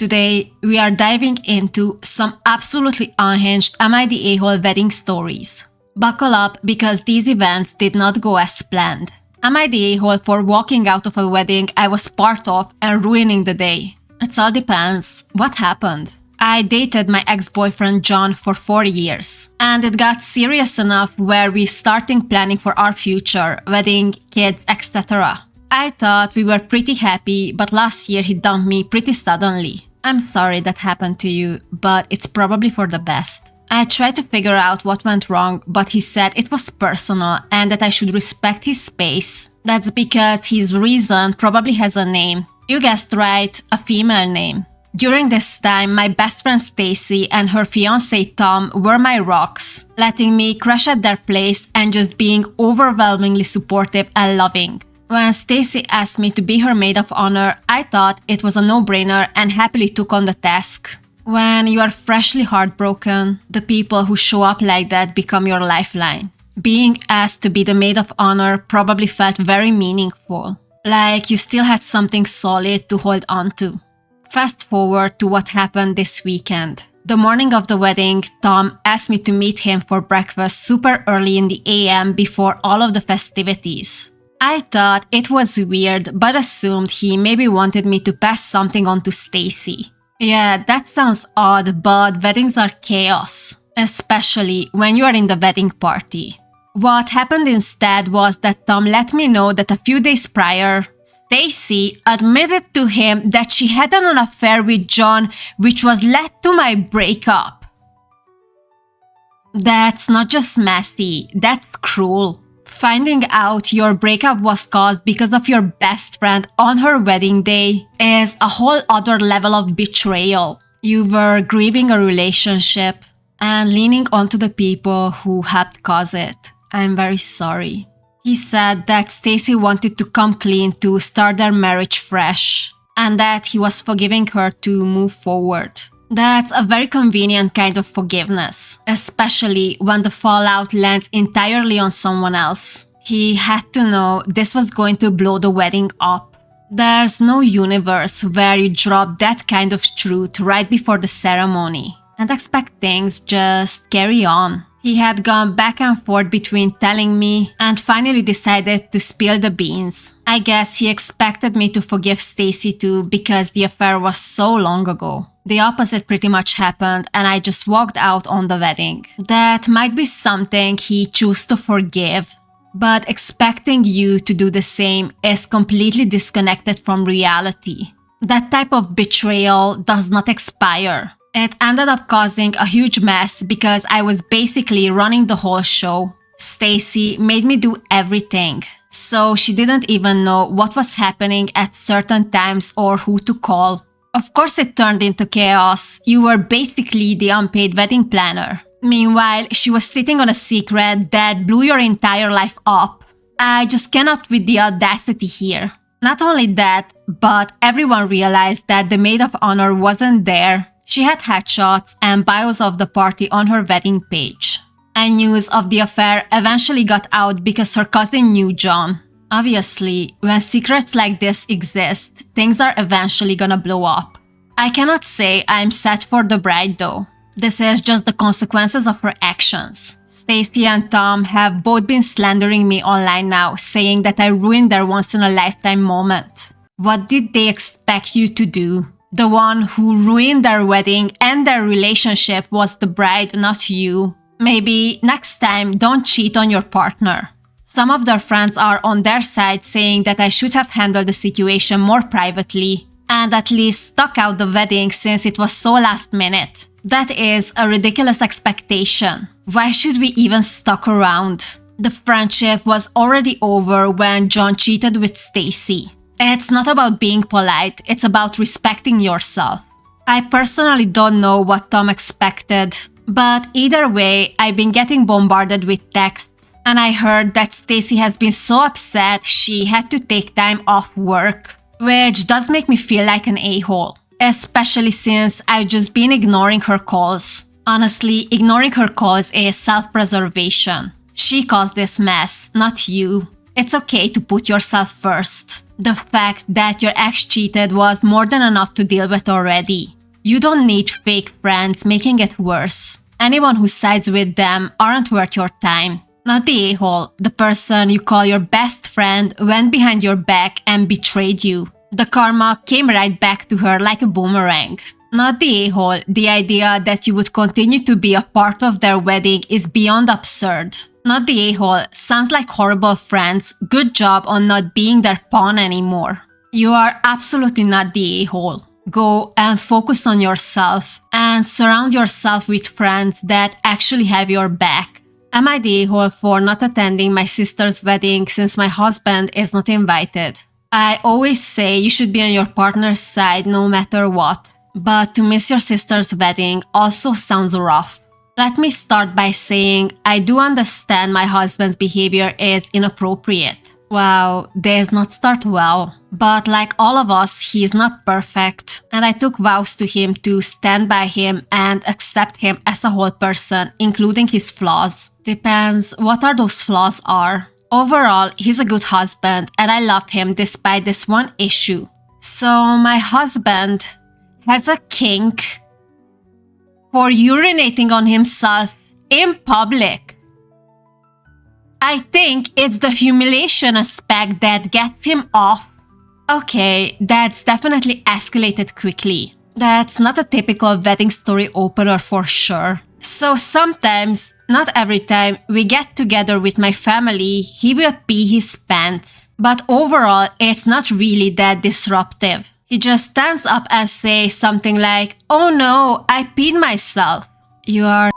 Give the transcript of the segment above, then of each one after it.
Today, we are diving into some absolutely unhinged Am I the A-hole wedding stories. Buckle up because these events did not go as planned. Am I the a-hole for walking out of a wedding I was part of and ruining the day? It all depends. What happened? I dated my ex-boyfriend John for 4 years, and it got serious enough where we started planning for our future, wedding, kids, etc. I thought we were pretty happy, but last year he dumped me pretty suddenly. I'm sorry that happened to you, but it's probably for the best. I tried to figure out what went wrong, but he said it was personal and that I should respect his space. That's because his reason probably has a name. You guessed right, a female name. During this time, my best friend Stacy and her fiancé Tom were my rocks, letting me crash at their place and just being overwhelmingly supportive and loving. When Stacy asked me to be her maid of honor, I thought it was a no-brainer and happily took on the task. When you are freshly heartbroken, the people who show up like that become your lifeline. Being asked to be the maid of honor probably felt very meaningful, like you still had something solid to hold on to. Fast forward to what happened this weekend. The morning of the wedding, Tom asked me to meet him for breakfast super early in the AM before all of the festivities. I thought it was weird, but assumed he maybe wanted me to pass something on to Stacy. Yeah, that sounds odd, but weddings are chaos, especially when you are in the wedding party. What happened instead was that Tom let me know that a few days prior, Stacy admitted to him that she had an affair with John, which was led to my breakup. That's not just messy, that's cruel. Finding out your breakup was caused because of your best friend on her wedding day is a whole other level of betrayal. You were grieving a relationship and leaning onto the people who helped cause it. I'm very sorry. He said that Stacy wanted to come clean to start their marriage fresh and that he was forgiving her to move forward. That's a very convenient kind of forgiveness, especially when the fallout lands entirely on someone else. He had to know this was going to blow the wedding up. There's no universe where you drop that kind of truth right before the ceremony and expect things just carry on. He had gone back and forth between telling me and finally decided to spill the beans. I guess he expected me to forgive Stacy too because the affair was so long ago. The opposite pretty much happened and I just walked out on the wedding. That might be something he chose to forgive, but expecting you to do the same is completely disconnected from reality. That type of betrayal does not expire. It ended up causing a huge mess because I was basically running the whole show. Stacy made me do everything, so she didn't even know what was happening at certain times or who to call. Of course it turned into chaos. You were basically the unpaid wedding planner. Meanwhile, she was sitting on a secret that blew your entire life up. I just cannot with the audacity here. Not only that, but everyone realized that the maid of honor wasn't there. She had headshots and bios of the party on her wedding page. And news of the affair eventually got out because her cousin knew John. Obviously, when secrets like this exist, things are eventually gonna blow up. I cannot say I'm sad for the bride though. This is just the consequences of her actions. Stacy and Tom have both been slandering me online now, saying that I ruined their once-in-a-lifetime moment. What did they expect you to do? The one who ruined their wedding and their relationship was the bride, not you. Maybe next time don't cheat on your partner. Some of their friends are on their side saying that I should have handled the situation more privately and at least stuck out the wedding since it was so last minute. That is a ridiculous expectation. Why should we even stuck around? The friendship was already over when John cheated with Stacy. It's not about being polite, it's about respecting yourself. I personally don't know what Tom expected, but either way, I've been getting bombarded with texts, and I heard that Stacy has been so upset she had to take time off work, which does make me feel like an a-hole, especially since I've just been ignoring her calls. Honestly, ignoring her calls is self-preservation. She caused this mess, not you. It's okay to put yourself first. The fact that your ex cheated was more than enough to deal with already. You don't need fake friends making it worse. Anyone who sides with them aren't worth your time. Not the a-hole, the person you call your best friend went behind your back and betrayed you. The karma came right back to her like a boomerang. Not the a-hole, the idea that you would continue to be a part of their wedding is beyond absurd. Not the a-hole, sounds like horrible friends, good job on not being their pawn anymore. You are absolutely not the a-hole. Go and focus on yourself and surround yourself with friends that actually have your back. Am I the a-hole for not attending my sister's wedding since my husband is not invited? I always say you should be on your partner's side no matter what, but to miss your sister's wedding also sounds rough. Let me start by saying I do understand my husband's behavior is inappropriate. Wow, does not start well. But like all of us, he is not perfect. And I took vows to him to stand by him and accept him as a whole person, including his flaws. Depends what are those flaws are. Overall, he's a good husband and I love him despite this one issue. So my husband has a kink for urinating on himself in public. I think it's the humiliation aspect that gets him off. Okay, that's definitely escalated quickly. That's not a typical wedding story opener for sure. So sometimes, not every time, we get together with my family, he will pee his pants. But overall, it's not really that disruptive. He just stands up and says something like, "Oh no, I peed myself." You are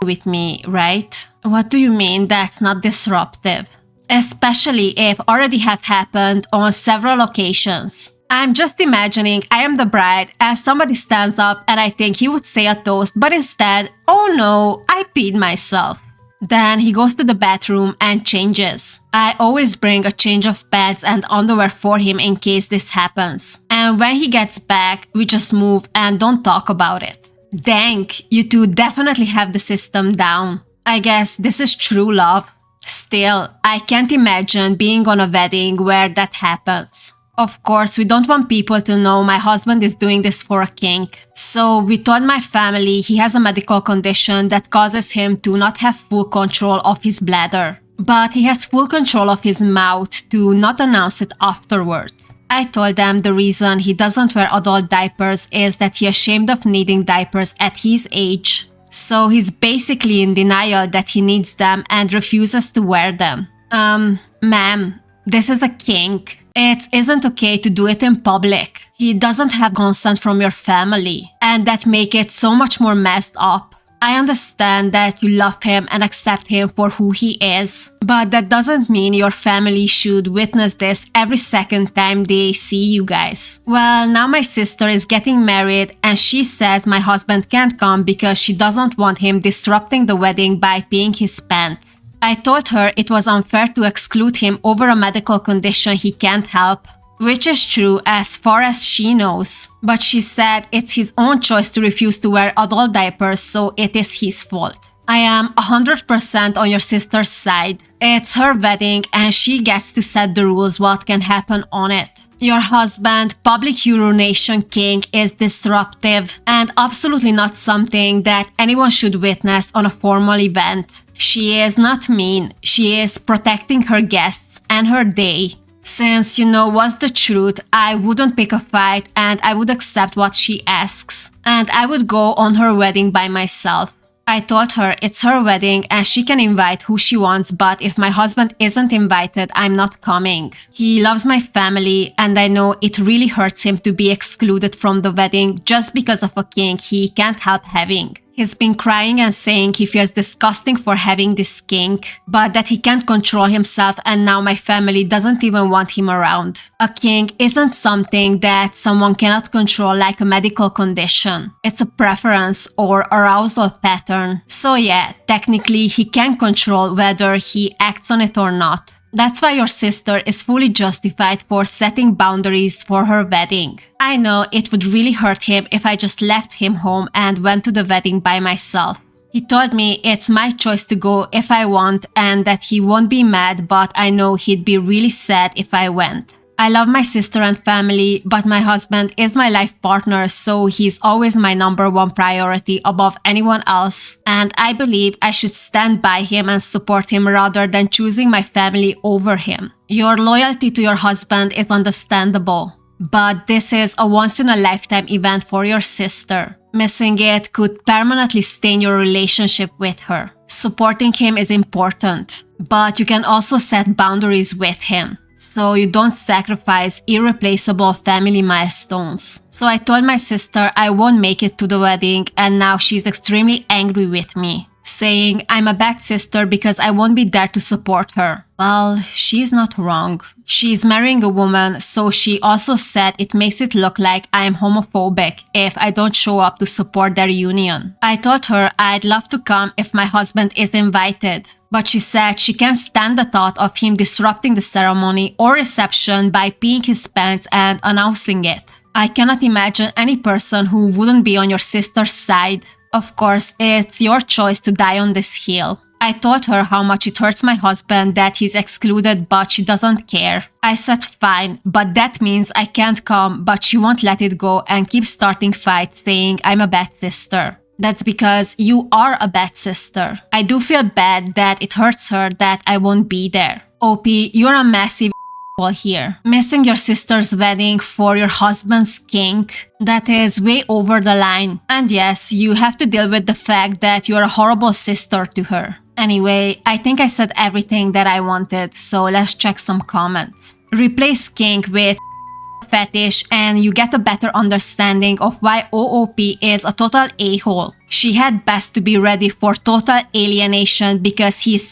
with me, right? What do you mean that's not disruptive? Especially if already have happened on several occasions. I'm just imagining I am the bride and somebody stands up and I think he would say a toast, but instead, "Oh no, I peed myself." Then he goes to the bathroom and changes. I always bring a change of pads and underwear for him in case this happens. And when he gets back, we just move and don't talk about it. Dang, you two definitely have the system down. I guess this is true love. Still, I can't imagine being on a wedding where that happens. Of course, we don't want people to know my husband is doing this for a kink. So we told my family he has a medical condition that causes him to not have full control of his bladder. But he has full control of his mouth to not announce it afterwards. I told them the reason he doesn't wear adult diapers is that he's ashamed of needing diapers at his age. So he's basically in denial that he needs them and refuses to wear them. Ma'am, this is a kink. It isn't okay to do it in public. He doesn't have consent from your family, and that makes it so much more messed up. I understand that you love him and accept him for who he is, but that doesn't mean your family should witness this every second time they see you guys. Well, now my sister is getting married and she says my husband can't come because she doesn't want him disrupting the wedding by peeing his pants. I told her it was unfair to exclude him over a medical condition he can't help, which is true as far as she knows. But she said it's his own choice to refuse to wear adult diapers, so it is his fault. I am 100% on your sister's side. It's her wedding and she gets to set the rules what can happen on it. Your husband, public urination kink is disruptive and absolutely not something that anyone should witness on a formal event. She is not mean, she is protecting her guests and her day. Since you know what's the truth, I wouldn't pick a fight and I would accept what she asks. And I would go on her wedding by myself. I told her it's her wedding and she can invite who she wants, but if my husband isn't invited, I'm not coming. He loves my family and I know it really hurts him to be excluded from the wedding just because of a kink he can't help having. He's been crying and saying he feels disgusting for having this kink, but that he can't control himself and now my family doesn't even want him around. A kink isn't something that someone cannot control like a medical condition. It's a preference or arousal pattern. So yeah, technically he can control whether he acts on it or not. That's why your sister is fully justified for setting boundaries for her wedding. I know it would really hurt him if I just left him home and went to the wedding by myself. He told me it's my choice to go if I want and that he won't be mad, but I know he'd be really sad if I went. I love my sister and family, but my husband is my life partner, so he's always my number one priority above anyone else. And I believe I should stand by him and support him rather than choosing my family over him. Your loyalty to your husband is understandable, but this is a once-in-a-lifetime event for your sister. Missing it could permanently stain your relationship with her. Supporting him is important, but you can also set boundaries with him, so you don't sacrifice irreplaceable family milestones. So I told my sister I won't make it to the wedding, and now she's extremely angry with me, saying I'm a bad sister because I won't be there to support her. Well, she's not wrong. She's marrying a woman, so she also said it makes it look like I'm homophobic if I don't show up to support their union. I told her I'd love to come if my husband is invited, but she said she can't stand the thought of him disrupting the ceremony or reception by peeing his pants and announcing it. I cannot imagine any person who wouldn't be on your sister's side. Of course, it's your choice to die on this hill. I told her how much it hurts my husband that he's excluded, but she doesn't care. I said fine, but that means I can't come, but she won't let it go and keeps starting fights saying I'm a bad sister. That's because you are a bad sister. I do feel bad that it hurts her that I won't be there. OP, you're a massive here. Missing your sister's wedding for your husband's kink, that is way over the line. And yes, you have to deal with the fact that you're a horrible sister to her. Anyway, I think I said everything that I wanted, so let's check some comments. Replace kink with fetish and you get a better understanding of why OOP is a total a-hole. She had best to be ready for total alienation because he's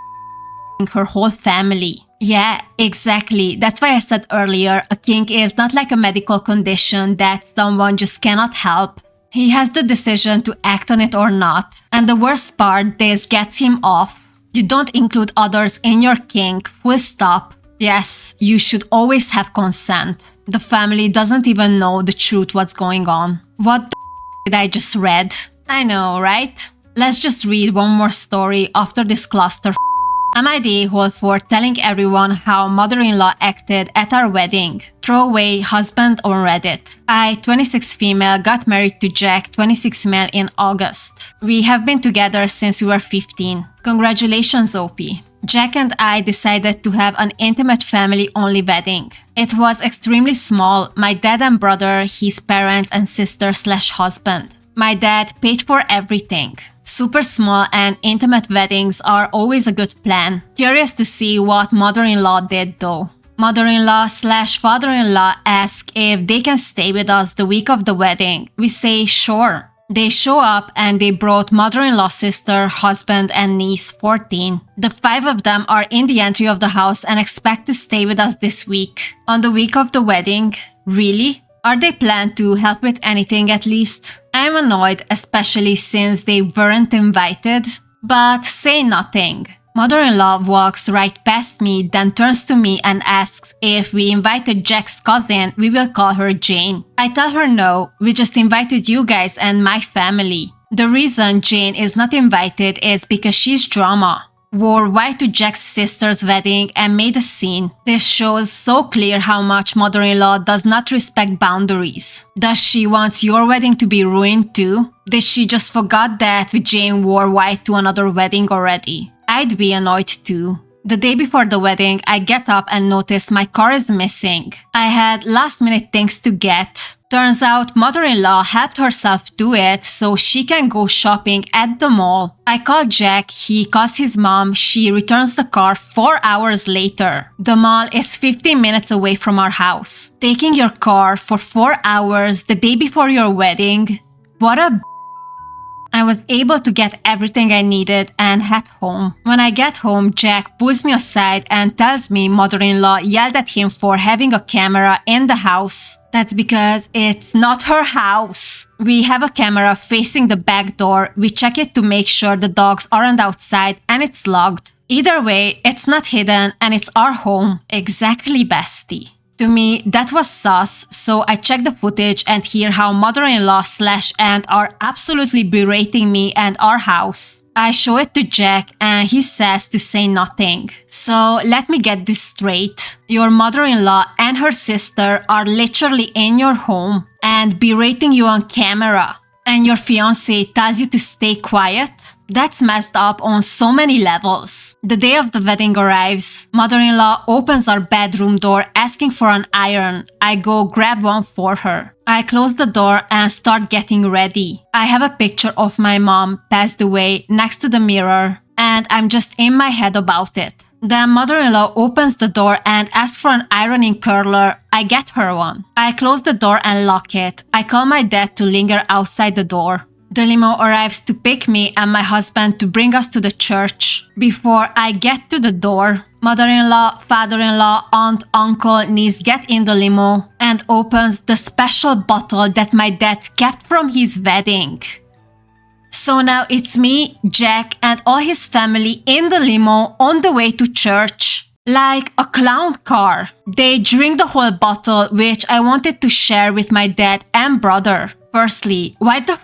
her whole family. Yeah, exactly. That's why I said earlier, a kink is not like a medical condition that someone just cannot help. He has the decision to act on it or not. And the worst part, this gets him off. You don't include others in your kink, full stop. Yes, you should always have consent. The family doesn't even know the truth what's going on. What the did I just read? I know, right? Let's just read one more story after this cluster. Am I the a-hole for telling everyone how mother-in-law acted at our wedding? Throwaway husband on Reddit. I, 26 female, got married to Jack, 26 male in August. We have been together since we were 15. Congratulations, OP. Jack and I decided to have an intimate family-only wedding. It was extremely small, my dad and brother, his parents and sister/husband. My dad paid for everything. Super small and intimate weddings are always a good plan. Curious to see what mother-in-law did though. Mother-in-law/father-in-law ask if they can stay with us the week of the wedding. We say sure. They show up and they brought mother-in-law, sister, husband, and niece, 14. The 5 of them are in the entry of the house and expect to stay with us this week. On the week of the wedding? Really? Are they planned to help with anything at least? I'm annoyed, especially since they weren't invited. But say nothing. Mother-in-law walks right past me, then turns to me and asks if we invited Jack's cousin, we will call her Jane. I tell her no, we just invited you guys and my family. The reason Jane is not invited is because she's drama. Wore white to Jack's sister's wedding and made a scene. This shows so clear how much mother-in-law does not respect boundaries. Does she want your wedding to be ruined too? Did she just forgot that Jane wore white to another wedding already? I'd be annoyed too. The day before the wedding, I get up and notice my car is missing. I had last-minute things to get. Turns out mother-in-law helped herself do it so she can go shopping at the mall. I call Jack, he calls his mom, she returns the car 4 hours later. The mall is 15 minutes away from our house. Taking your car for 4 hours the day before your wedding? What a I was able to get everything I needed and head home. When I get home, Jack pulls me aside and tells me mother-in-law yelled at him for having a camera in the house. That's because it's not her house. We have a camera facing the back door. We check it to make sure the dogs aren't outside and it's locked. Either way, it's not hidden and it's our home. Exactly, bestie. To me, that was sus, so I check the footage and hear how mother-in-law/aunt are absolutely berating me and our house. I show it to Jack and he says to say nothing. So let me get this straight. Your mother-in-law and her sister are literally in your home and berating you on camera. And your fiancé tells you to stay quiet? That's messed up on so many levels. The day of the wedding arrives. Mother-in-law opens our bedroom door asking for an iron. I go grab one for her. I close the door and start getting ready. I have a picture of my mom passed away next to the mirror, and I'm just in my head about it. Then mother-in-law opens the door and asks for an ironing curler. I get her one. I close the door and lock it. I call my dad to linger outside the door. The limo arrives to pick me and my husband to bring us to the church. Before I get to the door, mother-in-law, father-in-law, aunt, uncle, niece get in the limo and opens the special bottle that my dad kept from his wedding. So now it's me, Jack, and all his family in the limo on the way to church. Like a clown car. They drink the whole bottle, which I wanted to share with my dad and brother. Firstly, why the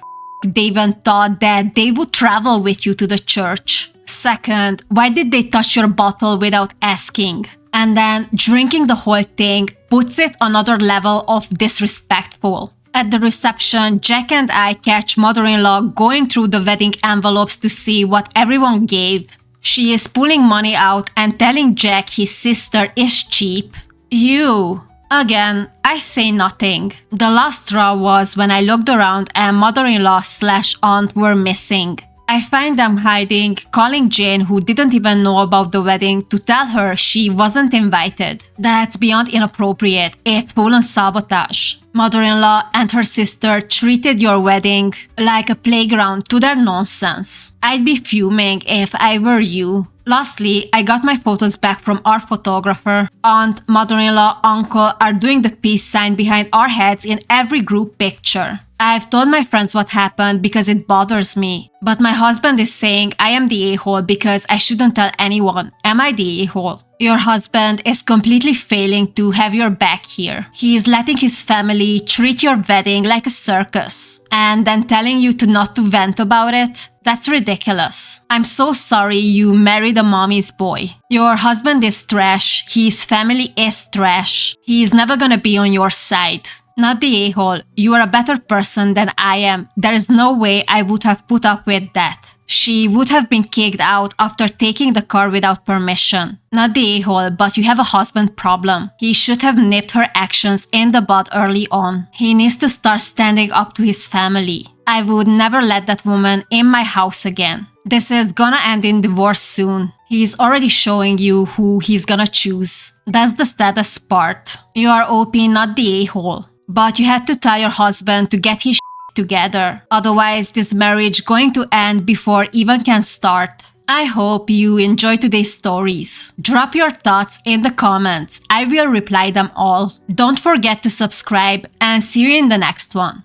they even thought that they would travel with you to the church? Second, why did they touch your bottle without asking? And then drinking the whole thing puts it another level of disrespectful. At the reception, Jack and I catch mother-in-law going through the wedding envelopes to see what everyone gave. She is pulling money out and telling Jack his sister is cheap. You. Again, I say nothing. The last straw was when I looked around and mother-in-law/aunt were missing. I find them hiding, calling Jane, who didn't even know about the wedding, to tell her she wasn't invited. That's beyond inappropriate. It's full-on sabotage. Mother-in-law and her sister treated your wedding like a playground to their nonsense. I'd be fuming if I were you. Lastly, I got my photos back from our photographer. Aunt, mother-in-law, uncle are doing the peace sign behind our heads in every group picture. I've told my friends what happened because it bothers me. But my husband is saying I am the a-hole because I shouldn't tell anyone. Am I the a-hole? Your husband is completely failing to have your back here. He is letting his family treat your wedding like a circus and then telling you to not to vent about it. That's ridiculous. I'm so sorry you married a mommy's boy. Your husband is trash. His family is trash. He is never gonna be on your side. Not the a-hole. You are a better person than I am. There is no way I would have put up with that. She would have been kicked out after taking the car without permission. Not the a-hole, but you have a husband problem. He should have nipped her actions in the bud early on. He needs to start standing up to his family. I would never let that woman in my house again. This is gonna end in divorce soon. He's already showing you who he's gonna choose. That's the saddest part. You are OP, not the a-hole. But you had to tell your husband to get his together. Otherwise, this marriage going to end before even can start. I hope you enjoy today's stories. Drop your thoughts in the comments. I will reply them all. Don't forget to subscribe and see you in the next one.